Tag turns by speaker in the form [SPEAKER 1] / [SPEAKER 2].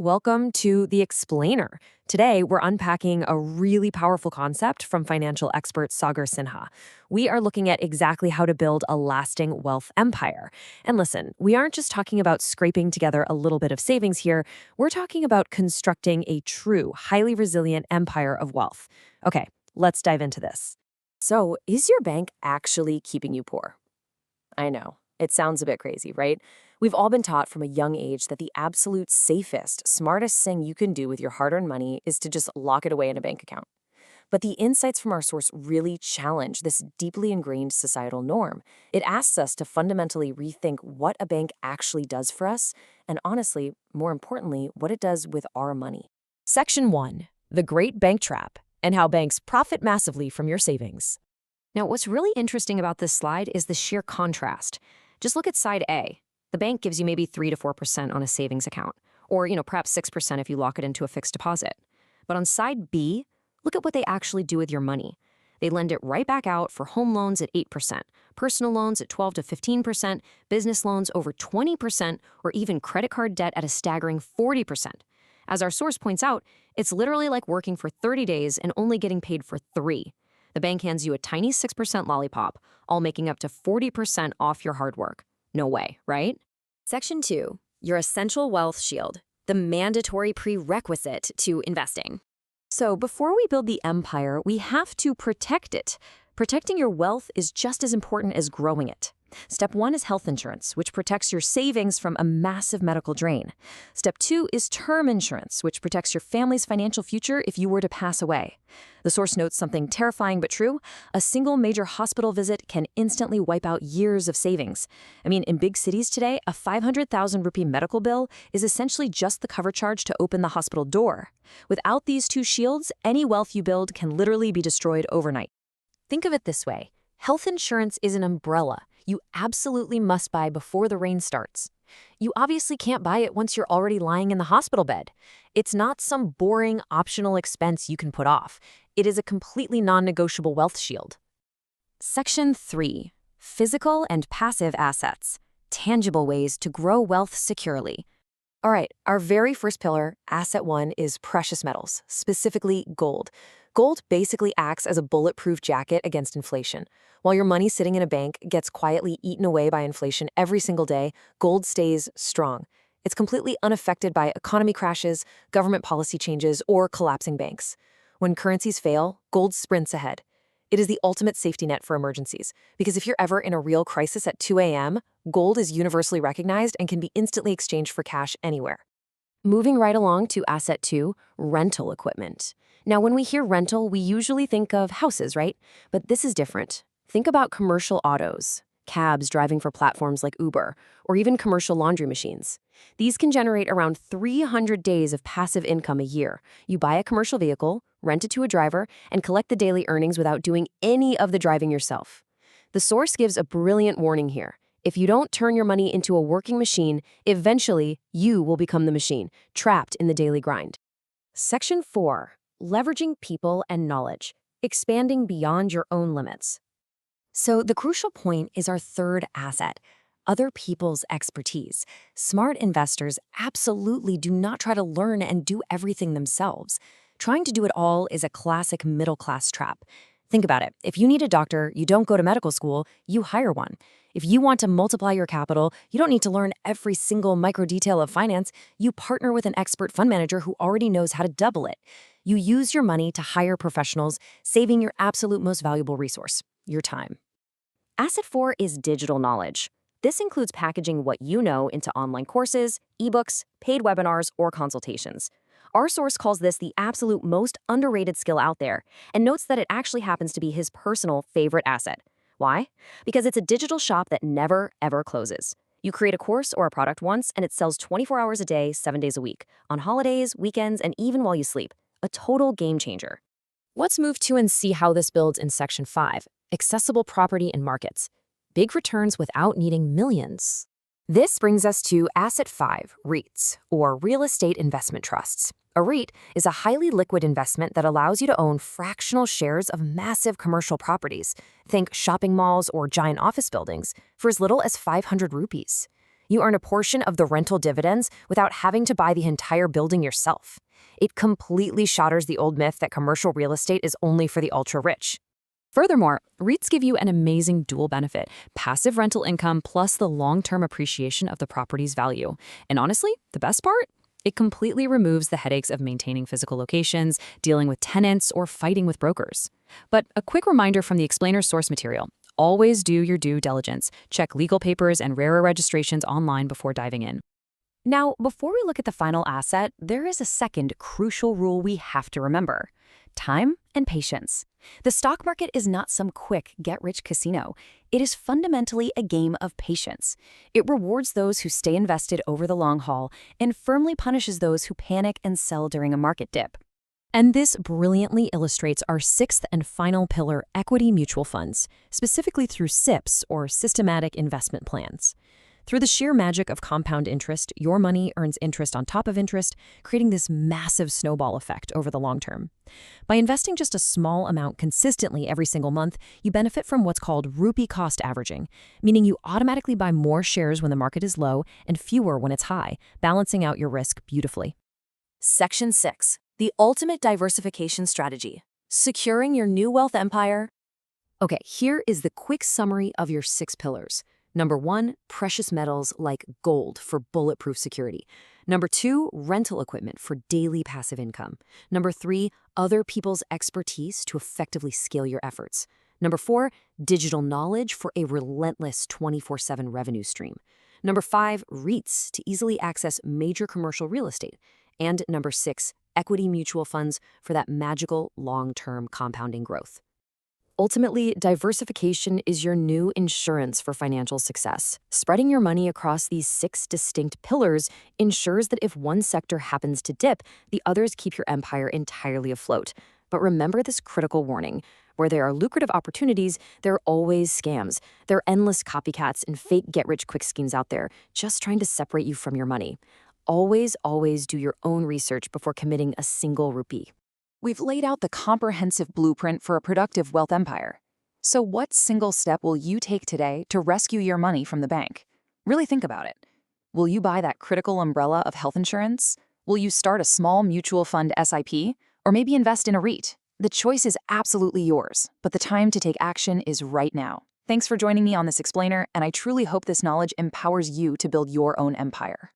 [SPEAKER 1] Welcome to The Explainer. Today, we're unpacking a really powerful concept from financial expert Sagar Sinha. We are looking at exactly how to build a lasting wealth empire. And listen, we aren't just talking about scraping together a little bit of savings here. We're talking about constructing a true, highly resilient empire of wealth. Okay, let's dive into this. So, is your bank actually keeping you poor? I know. It sounds a bit crazy, right? We've all been taught from a young age that the absolute safest, smartest thing you can do with your hard-earned money is to just lock it away in a bank account. But the insights from our source really challenge this deeply ingrained societal norm. It asks us to fundamentally rethink what a bank actually does for us, and honestly, more importantly, what it does with our money. Section 1. The Great Bank Trap, and how banks profit massively from your savings. Now, what's really interesting about this slide is the sheer contrast. Just look at side A. The bank gives you maybe 3 to 4% on a savings account, or perhaps 6% if you lock it into a fixed deposit. But on side B, look at what they actually do with your money. They lend it right back out for home loans at 8%, personal loans at 12 to 15%, business loans over 20%, or even credit card debt at a staggering 40%. As our source points out, it's literally like working for 30 days and only getting paid for 3. The bank hands you a tiny 6% lollipop, all making up to 40% off your hard work. No way, right? Section 2. Your essential wealth shield, the mandatory prerequisite to investing. So before we build the empire, we have to protect it. Protecting your wealth is just as important as growing it. Step 1 is health insurance, which protects your savings from a massive medical drain. Step 2 is term insurance, which protects your family's financial future if you were to pass away. The source notes something terrifying but true. A single major hospital visit can instantly wipe out years of savings. I mean, in big cities today, a 500,000 rupee medical bill is essentially just the cover charge to open the hospital door. Without these two shields, any wealth you build can literally be destroyed overnight. Think of it this way. Health insurance is an umbrella you absolutely must buy before the rain starts. You obviously can't buy it once you're already lying in the hospital bed. It's not some boring, optional expense you can put off. It is a completely non-negotiable wealth shield. Section 3. Physical and passive assets. Tangible ways to grow wealth securely. All right, our very first pillar, asset 1, is precious metals, specifically gold. Gold basically acts as a bulletproof jacket against inflation. While your money sitting in a bank gets quietly eaten away by inflation every single day, gold stays strong. It's completely unaffected by economy crashes, government policy changes, or collapsing banks. When currencies fail, gold sprints ahead. It is the ultimate safety net for emergencies, because if you're ever in a real crisis at 2 a.m., gold is universally recognized and can be instantly exchanged for cash anywhere. Moving right along to asset 2, rental equipment. Now, when we hear rental, we usually think of houses, right? But this is different. Think about commercial autos, cabs driving for platforms like Uber, or even commercial laundry machines. These can generate around 300 days of passive income a year. You buy a commercial vehicle, rent it to a driver, and collect the daily earnings without doing any of the driving yourself. The source gives a brilliant warning here. If you don't turn your money into a working machine, eventually you will become the machine, trapped in the daily grind. Section 4. Leveraging people and knowledge, expanding beyond your own limits. So the crucial point is our third asset, other people's expertise. Smart investors absolutely do not try to learn and do everything themselves. Trying to do it all is a classic middle-class trap. Think about it. If you need a doctor, you don't go to medical school, you hire one. If you want to multiply your capital, you don't need to learn every single micro detail of finance. You partner with an expert fund manager who already knows how to double it. You use your money to hire professionals, saving your absolute most valuable resource, your time. Asset 4 is digital knowledge. This includes packaging what you know into online courses, ebooks, paid webinars, or consultations. Our source calls this the absolute most underrated skill out there and notes that it actually happens to be his personal favorite asset. Why? Because it's a digital shop that never, ever closes. You create a course or a product once, and it sells 24 hours a day, 7 days a week, on holidays, weekends, and even while you sleep. A total game changer. Let's move to and see how this builds in Section 5, accessible property and markets. Big returns without needing millions. This brings us to Asset 5, REITs, or Real Estate Investment Trusts. A REIT is a highly liquid investment that allows you to own fractional shares of massive commercial properties, think shopping malls or giant office buildings, for as little as 500 rupees. You earn a portion of the rental dividends without having to buy the entire building yourself. It completely shatters the old myth that commercial real estate is only for the ultra-rich. Furthermore, REITs give you an amazing dual benefit: passive rental income plus the long-term appreciation of the property's value. And honestly, the best part? It completely removes the headaches of maintaining physical locations, dealing with tenants, or fighting with brokers. But a quick reminder from the explainer's source material: always do your due diligence. Check legal papers and RARA registrations online before diving in. Now, before we look at the final asset, there is a second crucial rule we have to remember: time and patience. The stock market is not some quick get-rich casino. It is fundamentally a game of patience. It rewards those who stay invested over the long haul and firmly punishes those who panic and sell during a market dip. And this brilliantly illustrates our sixth and final pillar: equity mutual funds, specifically through SIPs, or systematic investment plans. Through the sheer magic of compound interest, your money earns interest on top of interest, creating this massive snowball effect over the long term. By investing just a small amount consistently every single month, you benefit from what's called rupee cost averaging, meaning you automatically buy more shares when the market is low and fewer when it's high, balancing out your risk beautifully. Section 6. The ultimate diversification strategy: securing your new wealth empire. Okay, here is the quick summary of your 6 pillars. Number 1, precious metals like gold for bulletproof security. Number 2, rental equipment for daily passive income. Number 3, other people's expertise to effectively scale your efforts. Number 4, digital knowledge for a relentless 24/7 revenue stream. Number 5, REITs to easily access major commercial real estate. And number 6, equity mutual funds for that magical long-term compounding growth. Ultimately, diversification is your new insurance for financial success. Spreading your money across these 6 distinct pillars ensures that if one sector happens to dip, the others keep your empire entirely afloat. But remember this critical warning: where there are lucrative opportunities, there are always scams. There are endless copycats and fake get-rich-quick schemes out there, just trying to separate you from your money. Always do your own research before committing a single rupee.
[SPEAKER 2] We've laid out the comprehensive blueprint for a productive wealth empire. So what single step will you take today to rescue your money from the bank? Really think about it. Will you buy that critical umbrella of health insurance? Will you start a small mutual fund SIP? Or maybe invest in a REIT? The choice is absolutely yours, but the time to take action is right now. Thanks for joining me on this explainer, and I truly hope this knowledge empowers you to build your own empire.